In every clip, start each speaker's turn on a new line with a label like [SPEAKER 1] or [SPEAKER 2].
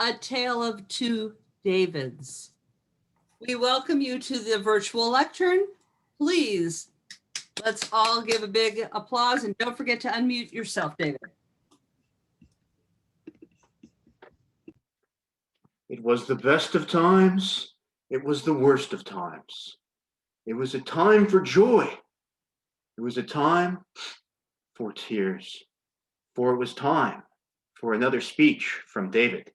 [SPEAKER 1] A Tale of Two Davids. We welcome you to the virtual lectern. Please, let's all give a big applause and don't forget to unmute yourself, David.
[SPEAKER 2] It was the best of times. It was the worst of times. It was a time for joy. It was a time for tears. For it was time for another speech from David.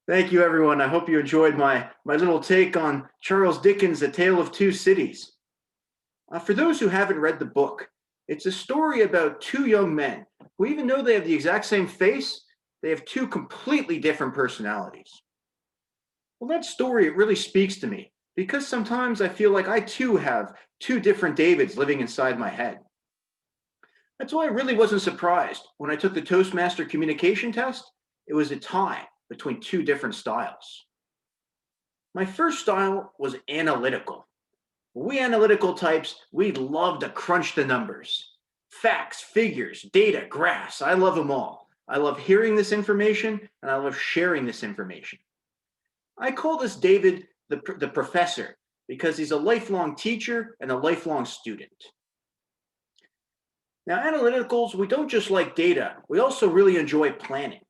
[SPEAKER 2] Thank you, everyone. I hope you enjoyed my little take on Charles Dickens' A Tale of Two Cities. For those who haven't read the book, it's a story about two young men who, even though they have the exact same face, they have two completely different personalities. Well, that story, it really speaks to me because sometimes I feel like I too have two different Davids living inside my head. That's why I really wasn't surprised when I took the Toastmaster communication test. It was a tie between two different styles. My first style was analytical. We analytical types, we love to crunch the numbers. Facts, figures, data, graphs, I love them all. I love hearing this information and I love sharing this information. I call this David the professor because he's a lifelong teacher and a lifelong student. Now, analyticals, we don't just like data, we also really enjoy planning.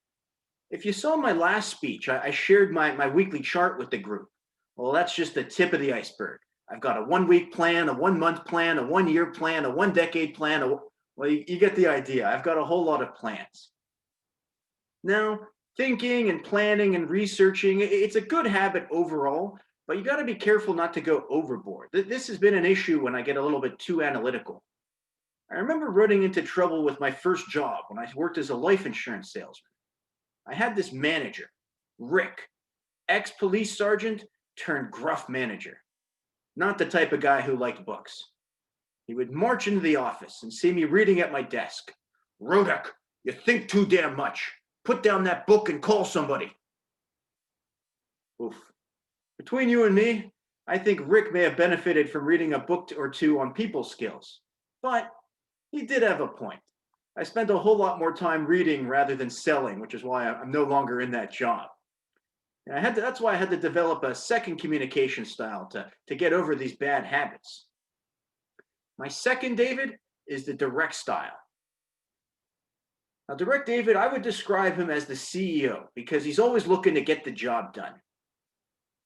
[SPEAKER 2] If you saw my last speech, I shared my weekly chart with the group. Well, that's just the tip of the iceberg. I've got a 1 week plan, a 1 month plan, a 1 year plan, a 1 decade plan. Well, you get the idea. I've got a whole lot of plans. Now, thinking and planning and researching, it's a good habit overall, but you got to be careful not to go overboard. This has been an issue when I get a little bit too analytical. I remember running into trouble with my first job when I worked as a life insurance salesman. I had this manager, Rick, ex-police sergeant turned gruff manager. Not the type of guy who liked books. He would march into the office and see me reading at my desk. Rodak, you think too damn much. Put down that book and call somebody. Oof. Between you and me, I think Rick may have benefited from reading a book or two on people skills. But he did have a point. I spent a whole lot more time reading rather than selling, which is why I'm no longer in that job. And that's why I had to develop a second communication style to get over these bad habits. My second David is the direct style. Now, direct David, I would describe him as the CEO because he's always looking to get the job done.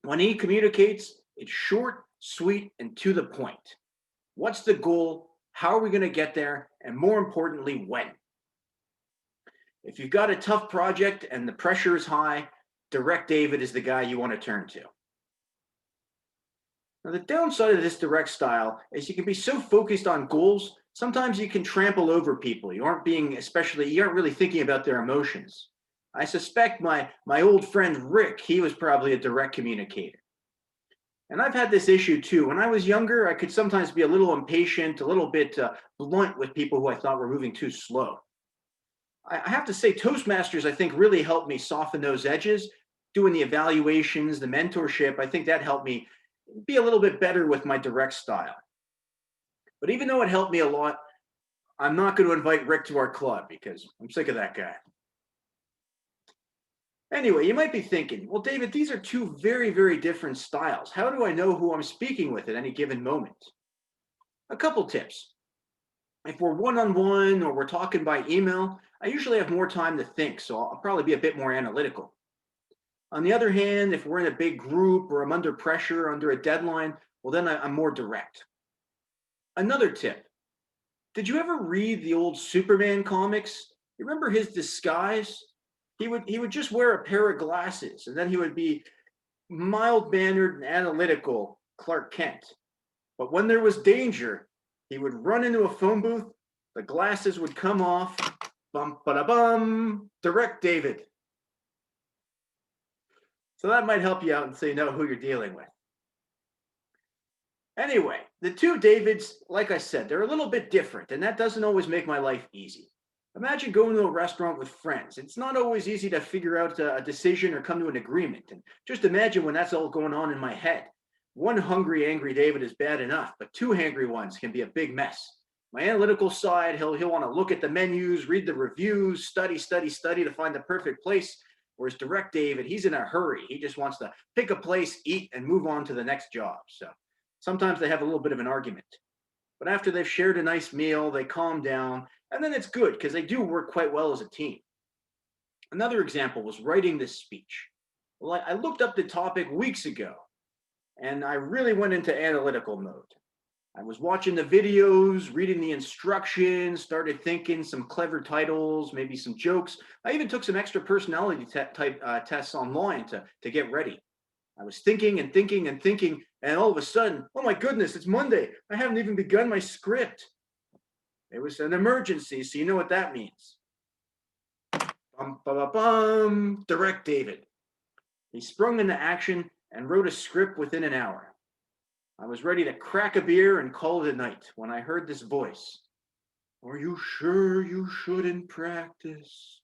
[SPEAKER 2] When he communicates, it's short, sweet, and to the point. What's the goal? How are we going to get there? And more importantly, when? If you've got a tough project and the pressure is high, direct David is the guy you want to turn to. Now, the downside of this direct style is you can be so focused on goals, sometimes you can trample over people. You aren't really thinking about their emotions. I suspect my old friend Rick, he was probably a direct communicator. And I've had this issue too. When I was younger, I could sometimes be a little impatient, a little bit blunt with people who I thought were moving too slow. I have to say, Toastmasters, I think, really helped me soften those edges. Doing the evaluations, the mentorship, I think that helped me be a little bit better with my direct style. But even though it helped me a lot, I'm not going to invite Rick to our club because I'm sick of that guy. Anyway, you might be thinking, well, David, these are two very, very different styles. How do I know who I'm speaking with at any given moment? A couple tips. If we're one-on-one or we're talking by email, I usually have more time to think, so I'll probably be a bit more analytical. On the other hand, if we're in a big group or I'm under pressure, under a deadline, well, then I'm more direct. Another tip. Did you ever read the old Superman comics? You remember his disguise? He would just wear a pair of glasses, and then he would be mild-mannered and analytical Clark Kent. But when there was danger, he would run into a phone booth, the glasses would come off, bum, ba-da-bum, direct David. So that might help you out and so you know who you're dealing with. Anyway, the two Davids, like I said, they're a little bit different, and that doesn't always make my life easy. Imagine going to a restaurant with friends. It's not always easy to figure out a decision or come to an agreement. And just imagine when that's all going on in my head. One hungry, angry David is bad enough, but two angry ones can be a big mess. My analytical side, he'll want to look at the menus, read the reviews, study to find the perfect place. Whereas Direct David, he's in a hurry. He just wants to pick a place, eat, and move on to the next job. So sometimes they have a little bit of an argument. But after they've shared a nice meal, they calm down, and then it's good because they do work quite well as a team. Another example was writing this speech. Well, I looked up the topic weeks ago, and I really went into analytical mode. I was watching the videos, reading the instructions, started thinking some clever titles, maybe some jokes. I even took some extra personality type tests online to get ready. I was thinking and thinking and thinking, and all of a sudden, oh my goodness, it's Monday. I haven't even begun my script. It was an emergency, so you know what that means. Bum, bum, bum, bum. Direct David. He sprung into action and wrote a script within an hour. I was ready to crack a beer and call it a night when I heard this voice. Are you sure you shouldn't practice?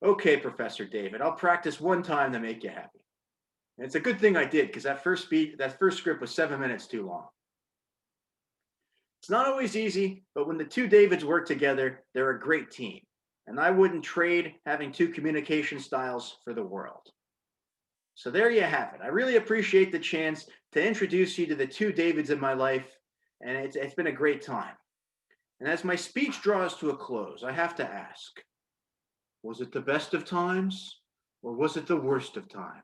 [SPEAKER 2] Okay, Professor David, I'll practice one time to make you happy. And it's a good thing I did because that first script was 7 minutes too long. It's not always easy, but when the two Davids work together, they're a great team. And I wouldn't trade having two communication styles for the world. So there you have it. I really appreciate the chance to introduce you to the two Davids in my life, and it's been a great time. And as my speech draws to a close, I have to ask, was it the best of times, or was it the worst of times?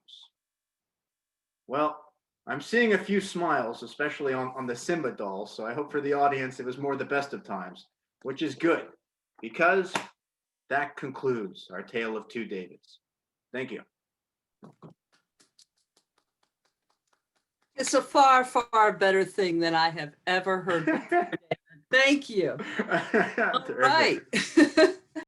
[SPEAKER 2] Well, I'm seeing a few smiles, especially on the Simba doll, so I hope for the audience it was more the best of times, which is good, because that concludes our tale of two Davids. Thank you.
[SPEAKER 1] It's a far, far better thing than I have ever heard before, David. Thank you. All right.